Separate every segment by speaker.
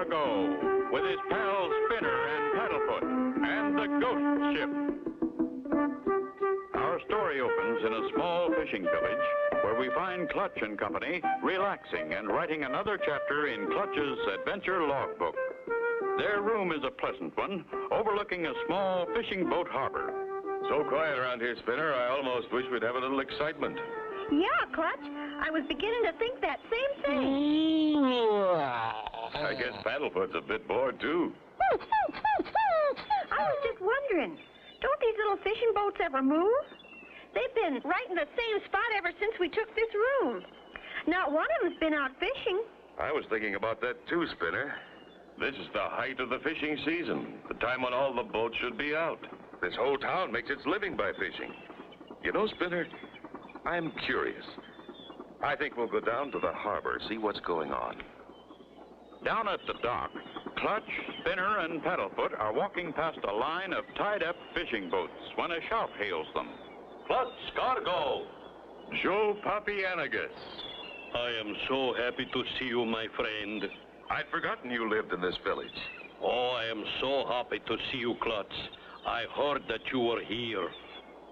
Speaker 1: Cargo, with his pals Spinner and Paddlefoot, and the Ghost Ship. Our story opens in a small fishing village where we find Clutch and Company relaxing and writing another chapter in Clutch's adventure logbook. Their room is a pleasant one, overlooking a small fishing boat harbor.
Speaker 2: So quiet around here, Spinner, I almost wish we'd have a little excitement.
Speaker 3: Yeah, Clutch. I was beginning to think that same thing.
Speaker 2: I guess Paddlefoot's a bit bored, too.
Speaker 3: I was just wondering, don't these little fishing boats ever move? They've been right in the same spot ever since we took this room. Not one of them's been out fishing.
Speaker 2: I was thinking about that, too, Spinner. This is the height of the fishing season, the time when all the boats should be out. This whole town makes its living by fishing. You know, Spinner, I'm curious. I think we'll go down to the harbor, see what's going on.
Speaker 1: Down at the dock, Clutch, Spinner, and Paddlefoot are walking past a line of tied-up fishing boats when a shout hails them.
Speaker 4: Clutch Cargo!
Speaker 2: Joe Papianagus.
Speaker 4: I am so happy to see you, my friend.
Speaker 2: I'd forgotten you lived in this village.
Speaker 4: Oh, I am so happy to see you, Clutch. I heard that you were here.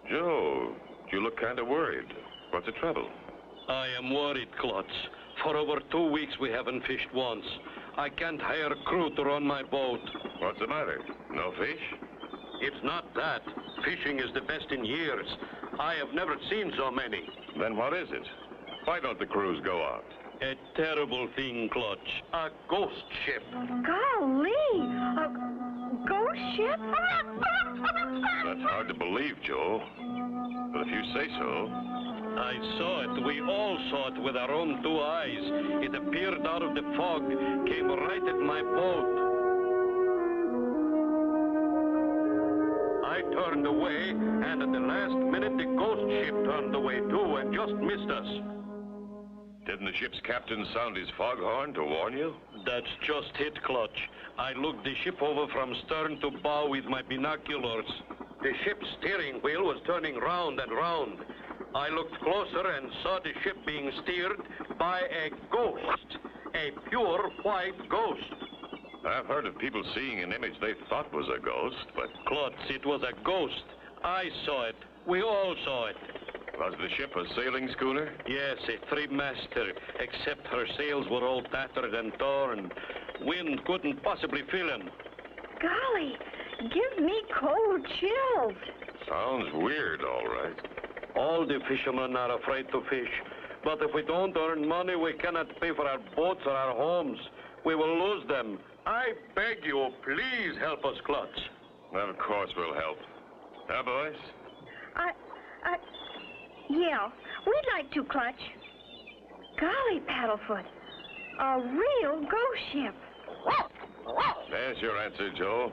Speaker 2: Joe, you look kind of worried. What's the trouble?
Speaker 4: I am worried, Clutch. For over 2 weeks we haven't fished once. I can't hire a crew to run my boat.
Speaker 2: What's the matter? No fish?
Speaker 4: It's not that. Fishing is the best in years. I have never seen so many.
Speaker 2: Then what is it? Why don't the crews go out?
Speaker 4: A terrible thing, Clutch. A ghost ship.
Speaker 3: Golly! A ghost ship?
Speaker 2: That's hard to believe, Joe. But if you say so...
Speaker 4: I saw it. We all saw it with our own 2 eyes. It appeared out of the fog, came right at my boat. I turned away, and at the last minute, the ghost ship turned away too and just missed us.
Speaker 2: Didn't the ship's captain sound his foghorn to warn you?
Speaker 4: That's just it, Clutch. I looked the ship over from stern to bow with my binoculars. The ship's steering wheel was turning round and round. I looked closer and saw the ship being steered by a ghost. A pure white ghost.
Speaker 2: I've heard of people seeing an image they thought was a ghost, but...
Speaker 4: Clutch, it was a ghost. I saw it. We all saw it.
Speaker 2: Was the ship a sailing schooner?
Speaker 4: Yes, a 3-master, except her sails were all tattered and torn. Wind couldn't possibly fill them.
Speaker 3: Golly, gives me cold chills.
Speaker 2: Sounds weird, all right.
Speaker 4: All the fishermen are afraid to fish. But if we don't earn money, we cannot pay for our boats or our homes. We will lose them. I beg you, please help us, Clutch.
Speaker 2: Well, of course we'll help. Huh, boys?
Speaker 3: Yeah, we'd like to, Clutch. Golly, Paddlefoot, a real ghost ship.
Speaker 2: There's your answer, Joe.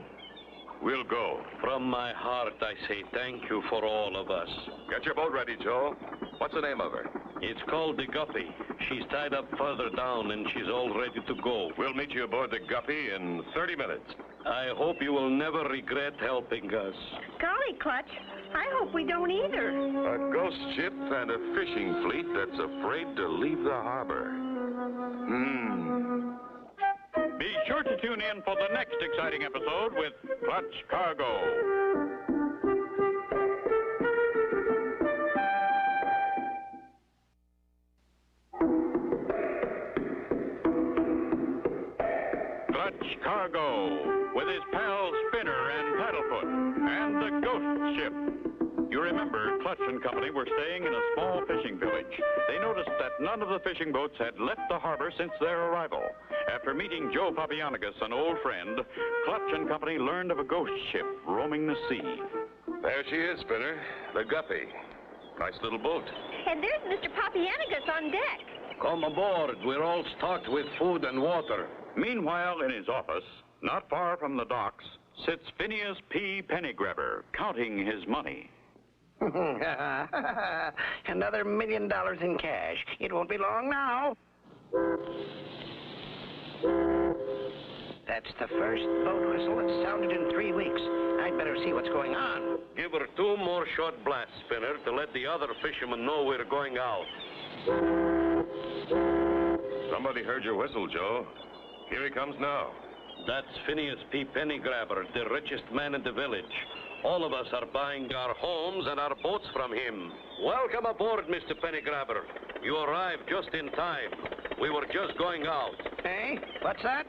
Speaker 2: We'll go.
Speaker 4: From my heart, I say thank you for all of us.
Speaker 2: Get your boat ready, Joe. What's the name of her?
Speaker 4: It's called the Guppy. She's tied up further down, and she's all ready to go.
Speaker 2: We'll meet you aboard the Guppy in 30 minutes.
Speaker 4: I hope you will never regret helping us.
Speaker 3: Golly, Clutch, I hope we don't either.
Speaker 2: A ghost ship and a fishing fleet that's afraid to leave the harbor.
Speaker 1: Be sure to tune in for the next exciting episode with Clutch Cargo. Clutch Cargo, with his pals Spinner and Paddlefoot, and the Ghost Ship. You remember, Clutch and Company were staying in a small fishing village. They noticed that none of the fishing boats had left the harbor since their arrival. After meeting Joe Papianagus, an old friend, Clutch and Company learned of a ghost ship roaming the sea.
Speaker 2: There she is, Spinner. The Guppy. Nice little boat.
Speaker 3: And there's Mr. Papianagus on deck.
Speaker 4: Come aboard. We're all stocked with food and water.
Speaker 1: Meanwhile, in his office, not far from the docks, sits Phineas P. Pennygrabber, counting his money.
Speaker 5: Another $1 million in cash. It won't be long now. That's the first boat whistle that's sounded in 3 weeks. I'd better see what's going on.
Speaker 4: Give her 2 more short blasts, Spinner, to let the other fishermen know we're going out.
Speaker 2: Somebody heard your whistle, Joe. Here he comes now.
Speaker 4: That's Phineas P. Pennygrabber, the richest man in the village. All of us are buying our homes and our boats from him. Welcome aboard, Mr. Pennygrabber. You arrived just in time. We were just going out.
Speaker 5: Hey, what's that?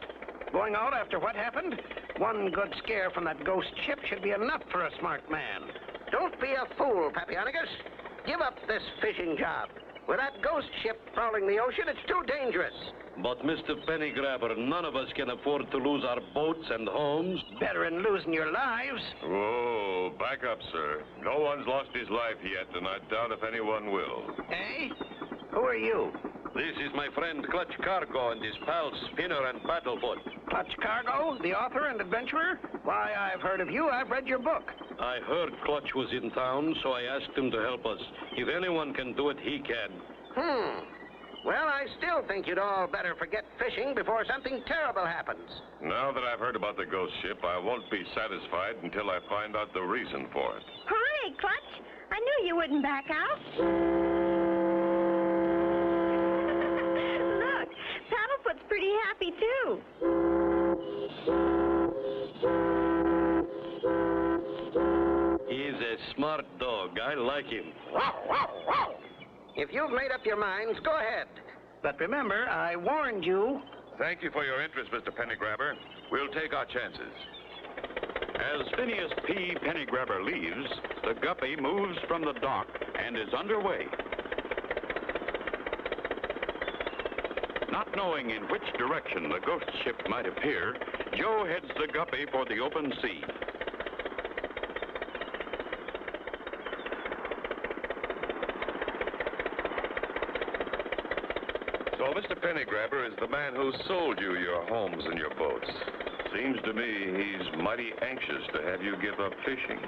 Speaker 5: Going out after what happened? One good scare from that ghost ship should be enough for a smart man. Don't be a fool, Papianagus. Give up this fishing job. With that ghost ship prowling the ocean, it's too dangerous.
Speaker 4: But, Mr. Pennygrabber, none of us can afford to lose our boats and homes.
Speaker 5: Better than losing your lives.
Speaker 2: Whoa, back up, sir. No one's lost his life yet, and I doubt if anyone will.
Speaker 5: Hey? Who are you?
Speaker 4: This is my friend Clutch Cargo and his pals Spinner and Paddlefoot.
Speaker 5: Clutch Cargo, the author and adventurer? Why, I've heard of you. I've read your book.
Speaker 4: I heard Clutch was in town, so I asked him to help us. If anyone can do it, he can.
Speaker 5: Well, I still think you'd all better forget fishing before something terrible happens.
Speaker 2: Now that I've heard about the ghost ship, I won't be satisfied until I find out the reason for it.
Speaker 3: Hooray, Clutch. I knew you wouldn't back out. Look, Paddlefoot's pretty happy, too.
Speaker 4: He's a smart dog. I like him.
Speaker 5: Wow, wow, wow. If you've made up your minds, go ahead. But remember, I warned you.
Speaker 2: Thank you for your interest, Mr. Pennygrabber. We'll take our chances.
Speaker 1: As Phineas P. Pennygrabber leaves, the Guppy moves from the dock and is underway. Not knowing in which direction the ghost ship might appear, Joe heads the Guppy for the open sea.
Speaker 2: So Mr. Pennygrabber is the man who sold you your homes and your boats. Seems to me he's mighty anxious to have you give up fishing.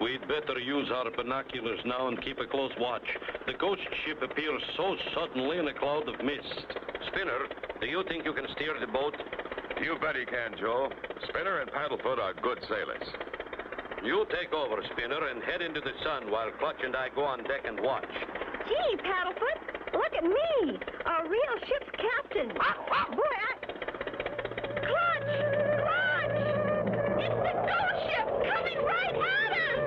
Speaker 4: We'd better use our binoculars now and keep a close watch. The ghost ship appears so suddenly in a cloud of mist. Spinner, do you think you can steer the boat?
Speaker 2: You bet he can, Joe. Spinner and Paddlefoot are good sailors.
Speaker 4: You take over, Spinner, and head into the sun while Clutch and I go on deck and watch.
Speaker 3: Gee, Paddlefoot, look at me, a real ship's captain. Boy, Clutch! It's the ghost ship coming right at us!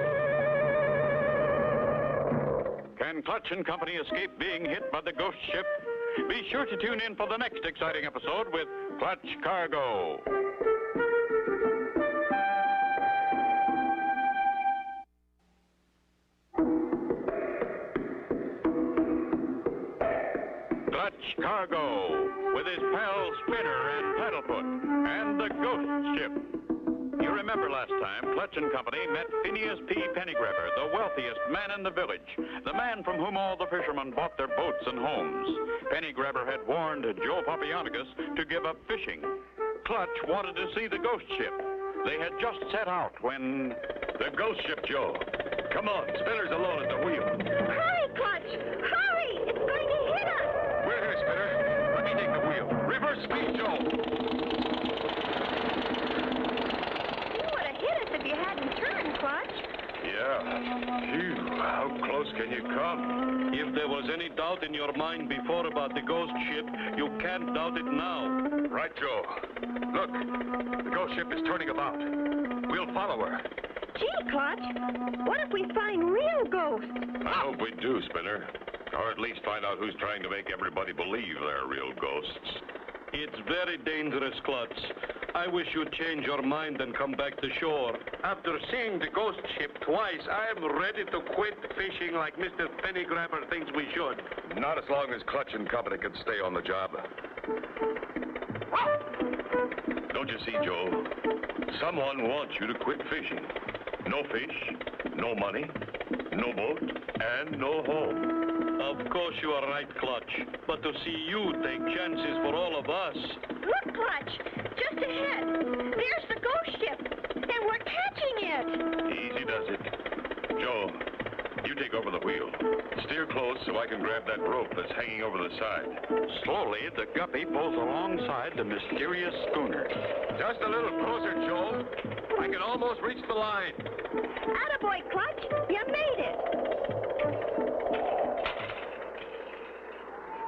Speaker 1: Can Clutch and Company escape being hit by the ghost ship? Be sure to tune in for the next exciting episode with Clutch Cargo. Clutch Cargo, with his pals Spinner and Paddlefoot, and the ghost ship. You remember last time, Clutch and Company met Phineas P. Pennygrabber, the wealthiest man in the village, the man from whom all the fishermen bought their boats and homes. Pennygrabber had warned Joe Papianagus to give up fishing. Clutch wanted to see the ghost ship. They had just set out when...
Speaker 2: The ghost ship, Joe. Come on, Spinner's alone at the wheel.
Speaker 3: Hurry, Clutch! Hurry! It's going to hit us!
Speaker 2: We're here, Spinner. Let me take the wheel. Reverse speed, Joe.
Speaker 3: You would have hit us if you hadn't turned, Clutch.
Speaker 2: Yeah. Phew, how close can you come?
Speaker 4: If there was any doubt in your mind before about the ghost ship, you can't doubt it now.
Speaker 2: Right, Joe. Look, the ghost ship is turning about. We'll follow her.
Speaker 3: Gee, Clutch, what if we find real ghosts?
Speaker 2: I hope we do, Spinner. Or at least find out who's trying to make everybody believe they're real ghosts.
Speaker 4: It's very dangerous, Clutch. I wish you'd change your mind and come back to shore. After seeing the ghost ship twice, I am ready to quit fishing like Mr. Pennygrabber thinks we should.
Speaker 2: Not as long as Clutch and Company can stay on the job. Don't you see, Joe? Someone wants you to quit fishing. No fish, no money, no boat, and no home.
Speaker 4: Of course you are right, Clutch. But to see you take chances for all of us...
Speaker 3: Look, Clutch, just ahead. There's the ghost ship, and we're catching it.
Speaker 2: Easy does it. Joe, you take over the wheel. Steer close so I can grab that rope that's hanging over the side.
Speaker 1: Slowly, the Guppy pulls alongside the mysterious schooner.
Speaker 2: Just a little closer, Joe. I can almost reach the line.
Speaker 3: Attaboy, Clutch, you made it.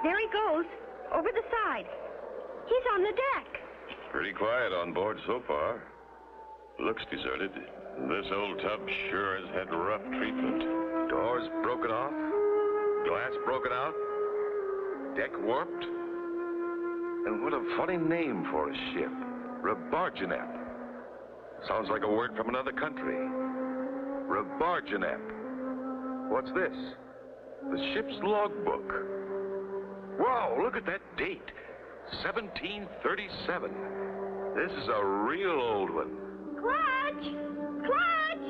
Speaker 3: There he goes, over the side. He's on the deck.
Speaker 2: Pretty quiet on board so far. Looks deserted. This old tub sure has had rough treatment. Doors broken off, glass broken out, deck warped. And what a funny name for a ship. Rebargenep. Sounds like a word from another country. Rebargenep. What's this? The ship's logbook. Whoa, look at that date. 1737. This is a real old one.
Speaker 3: Clutch! Clutch!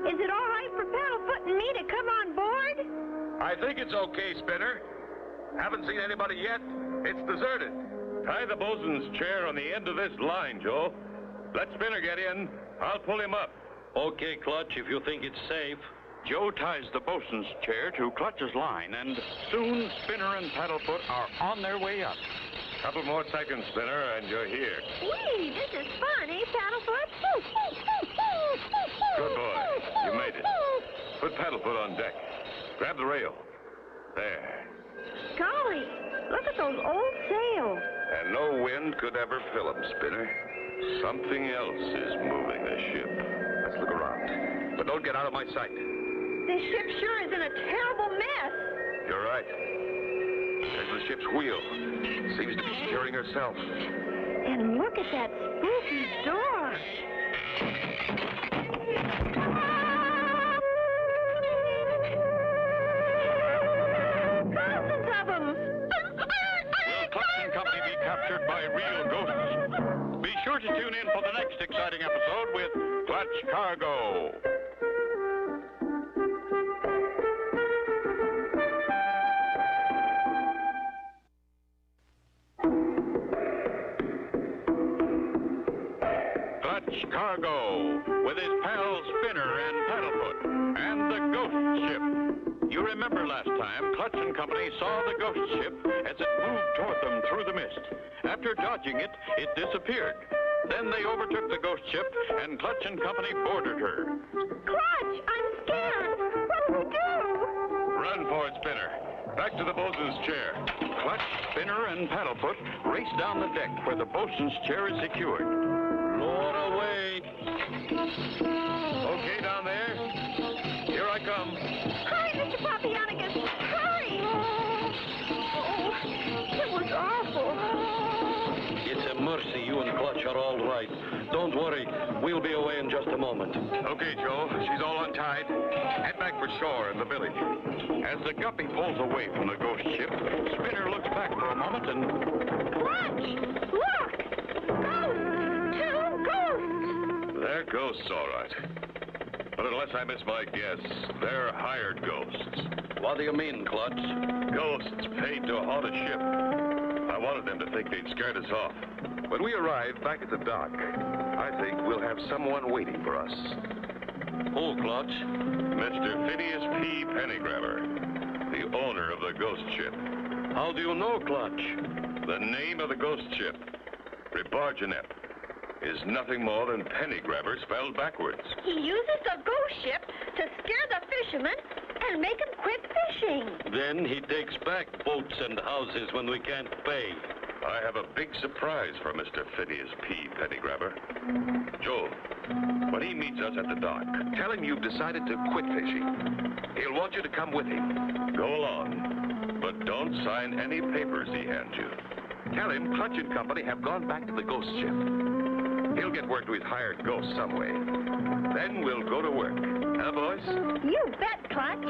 Speaker 3: Is it all right for Paddlefoot and me to come on board?
Speaker 2: I think it's okay, Spinner. Haven't seen anybody yet. It's deserted. Tie the bosun's chair on the end of this line, Joe. Let Spinner get in. I'll pull him up.
Speaker 4: Okay, Clutch, if you think it's safe.
Speaker 1: Joe ties the bosun's chair to Clutch's line, and soon Spinner and Paddlefoot are on their way up.
Speaker 2: Couple more seconds, Spinner, and you're here.
Speaker 3: Whee, this is fun, eh, Paddlefoot?
Speaker 2: Good boy. You made it. Put Paddlefoot on deck. Grab the rail. There.
Speaker 3: Golly, look at those old sails.
Speaker 2: And no wind could ever fill them, Spinner. Something else is moving the ship. Let's look around. But don't get out of my sight.
Speaker 3: This ship sure is in a terrible mess.
Speaker 2: You're right. There's the ship's wheel. Seems to be steering herself.
Speaker 3: And look at that spooky door. Thousands of them.
Speaker 1: Will Clutch and Company be captured by real ghosts? Be sure to tune in for the next exciting episode with Clutch Cargo. Clutch Cargo, with his pals Spinner and Paddlefoot, and the ghost ship. You remember last time, Clutch and Company saw the ghost ship as it moved toward them through the mist. After dodging it, it disappeared. Then they overtook the ghost ship, and Clutch and Company boarded her.
Speaker 3: Clutch, I'm scared. What do we do?
Speaker 2: Run for it, Spinner. Back to the bosun's chair.
Speaker 1: Clutch, Spinner, and Paddlefoot race down the deck where the bosun's chair is secured.
Speaker 4: Lower away.
Speaker 2: Okay, down there. Here I come.
Speaker 3: Hurry, Mr. Papianagus. Hurry. Oh, it was awful.
Speaker 4: It's a mercy you and Clutch are all right. Don't worry. We'll be away in just a moment.
Speaker 2: Okay, Joe. She's all untied. Head back for shore in the village.
Speaker 1: As the guppy pulls away from the ghost ship, Spinner looks back for a moment and...
Speaker 3: Clutch, look. Ghosts. 2 ghosts.
Speaker 2: They're ghosts, all right. But unless I miss my guess, they're hired ghosts.
Speaker 4: What do you mean, Clutch?
Speaker 2: Ghosts paid to haunt a ship. I wanted them to think they'd scared us off. When we arrive back at the dock, I think we'll have someone waiting for us.
Speaker 4: Who, Clutch?
Speaker 2: Mr. Phineas P. Pennygrabber, the owner of the ghost ship.
Speaker 4: How do you know, Clutch?
Speaker 2: The name of the ghost ship, Rebargenep, is nothing more than Pennygrabber spelled backwards.
Speaker 3: He uses the ghost ship to scare the fishermen and make them quit fishing.
Speaker 4: Then he takes back boats and houses when we can't pay.
Speaker 2: I have a big surprise for Mr. Phineas P. Pennygrabber. Joel, when he meets us at the dock, tell him you've decided to quit fishing. He'll want you to come with him. Go along, but don't sign any papers he hands you. Tell him Clutch and Company have gone back to the ghost ship. He'll get work to his hired ghost some way. Then we'll go to work. Huh, boys?
Speaker 3: You bet, Clutch.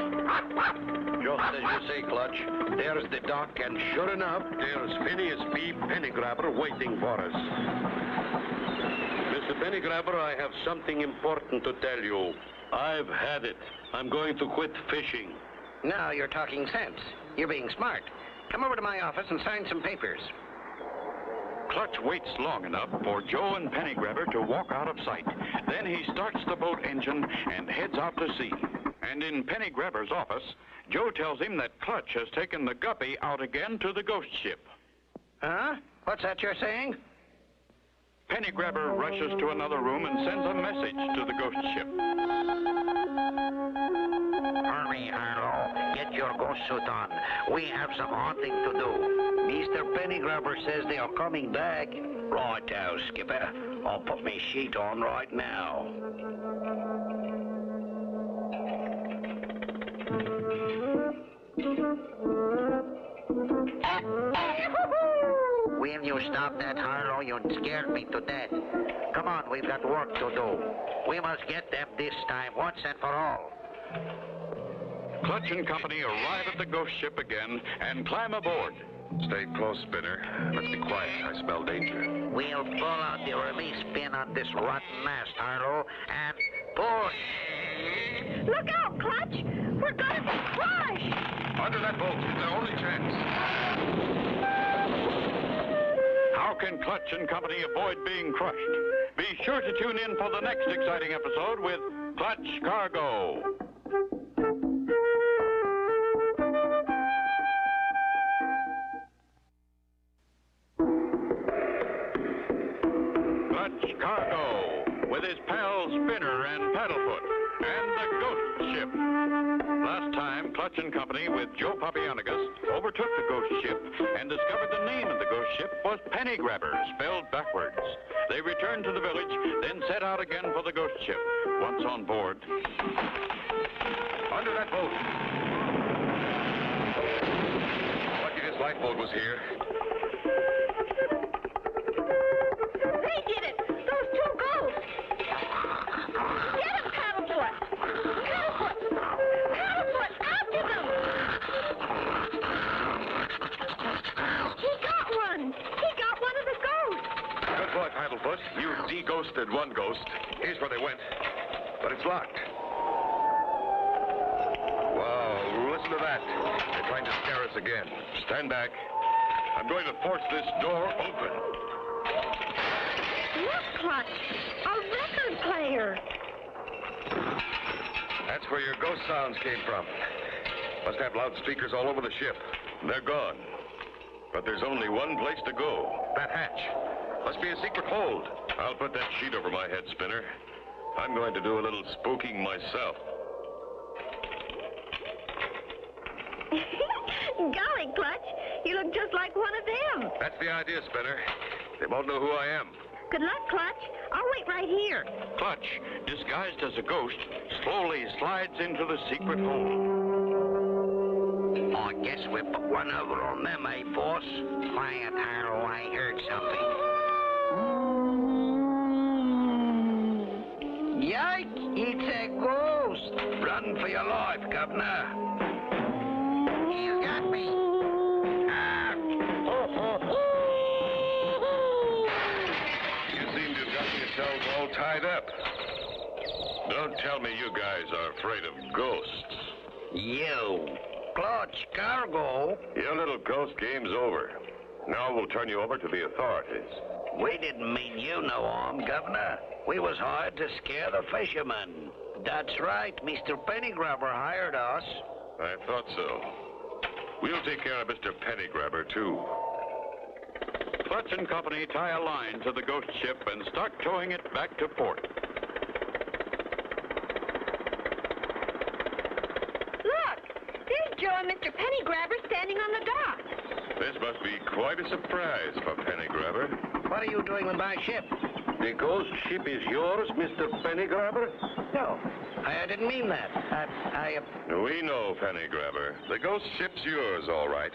Speaker 4: Just as you say, Clutch. There's the dock, and sure enough, there's Phineas P. Pennygrabber waiting for us. Mr. Pennygrabber, I have something important to tell you. I've had it. I'm going to quit fishing.
Speaker 5: Now you're talking sense. You're being smart. Come over to my office and sign some papers.
Speaker 1: Clutch waits long enough for Joe and Pennygrabber to walk out of sight. Then he starts the boat engine and heads out to sea. And in Pennygrabber's office, Joe tells him that Clutch has taken the guppy out again to the ghost ship.
Speaker 5: Huh? What's that you're saying?
Speaker 1: Pennygrabber rushes to another room and sends a message to the ghost ship.
Speaker 6: Hurry, Harlow. Get your ghost suit on. We have some haunting to do. Mr. Pennygrabber says they are coming back.
Speaker 5: Righto, Skipper. I'll put my sheet on right now.
Speaker 6: Will you stop that, Harlow? You scared me to death. Come on, we've got work to do. We must get them this time, once and for all.
Speaker 1: Clutch and company arrive at the ghost ship again and climb aboard.
Speaker 2: Stay close, Spinner. Let's be quiet. I smell danger.
Speaker 6: We'll pull out the release pin on this rotten mast, Harlow, and push.
Speaker 3: Look out, Clutch! We're gonna be crushed!
Speaker 2: Under that boat. It's our only chance.
Speaker 1: How can Clutch and company avoid being crushed? Be sure to tune in for the next exciting episode with Clutch Cargo. Clutch Cargo, with his pals Spinner and Paddlefoot, and the ghost ship. Last time, Clutch and company with Joe Papianagus overtook the ghost ship and discovered the name of the ghost ship was Penny Grabber, spelled backwards. They returned to the village, then set out again for the ghost ship. Once on board...
Speaker 2: Under that boat. Lucky this lifeboat was here.
Speaker 3: They did it! Those two ghosts! Get him, Paddlefoot! Paddlefoot! Paddlefoot! After them! He got one! He got one of the ghosts!
Speaker 2: Good boy, Paddlefoot. You de-ghosted one ghost. Here's where they went. But it's locked. Wow, listen to that. They're trying to scare us again. Stand back. I'm going to force this door open.
Speaker 3: Look, Clutch! A record player!
Speaker 2: That's where your ghost sounds came from. Must have loudspeakers all over the ship. They're gone. But there's only one place to go. That hatch. Must be a secret hold. I'll put that sheet over my head, Spinner. I'm going to do a little spooking myself.
Speaker 3: Golly, Clutch, you look just like one of them.
Speaker 2: That's the idea, Spinner. They won't know who I am.
Speaker 3: Good luck, Clutch. I'll wait right here.
Speaker 1: Clutch, disguised as a ghost, slowly slides into the secret hole.
Speaker 5: I guess we put one over on them, eh, boss?
Speaker 6: Quiet, Harlow. I heard something.
Speaker 5: Yike! It's a ghost! Run for your life, Governor.
Speaker 6: He's got me.
Speaker 2: You seem to have gotten yourselves all tied up. Don't tell me you guys are afraid of ghosts.
Speaker 5: You. Clutch Cargo.
Speaker 2: Your little ghost game's over. Now we'll turn you over to the authorities.
Speaker 5: We didn't mean you no harm, Governor. We was hired to scare the fishermen. That's right. Mr. Pennygrabber hired us.
Speaker 2: I thought so. We'll take care of Mr. Pennygrabber, too.
Speaker 1: Clutch and company tie a line to the ghost ship and start towing it back to port.
Speaker 3: Look! There's Joe and Mr. Pennygrabber standing on the dock.
Speaker 2: This must be quite a surprise for Pennygrabber.
Speaker 5: What are you doing with my ship?
Speaker 4: The ghost ship is yours, Mr. Pennygrabber?
Speaker 5: No, I didn't mean that.
Speaker 2: We know, Pennygrabber. The ghost ship's yours, all right.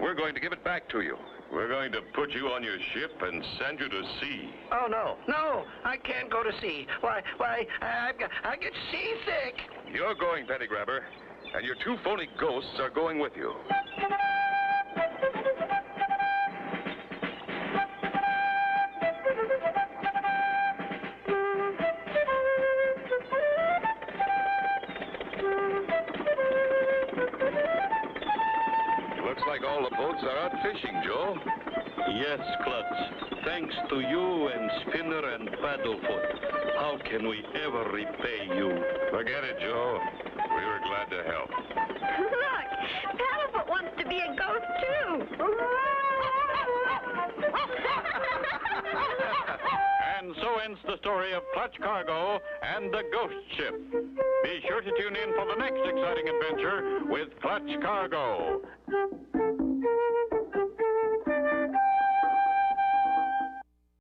Speaker 2: We're going to give it back to you. We're going to put you on your ship and send you to sea.
Speaker 5: Oh, no, I can't go to sea. Why, I get seasick.
Speaker 2: You're going, Pennygrabber, and your two phony ghosts are going with you. Looks like all the boats are out fishing, Joe.
Speaker 4: Yes, Clutch. Thanks to you and Spinner and Paddlefoot. How can we ever repay you?
Speaker 2: Forget it, Joe. We were glad to help.
Speaker 3: Look! Paddlefoot wants to be a ghost, too.
Speaker 1: And so ends the story of Clutch Cargo and the ghost ship. Be sure to tune in for the next exciting adventure with Clutch Cargo.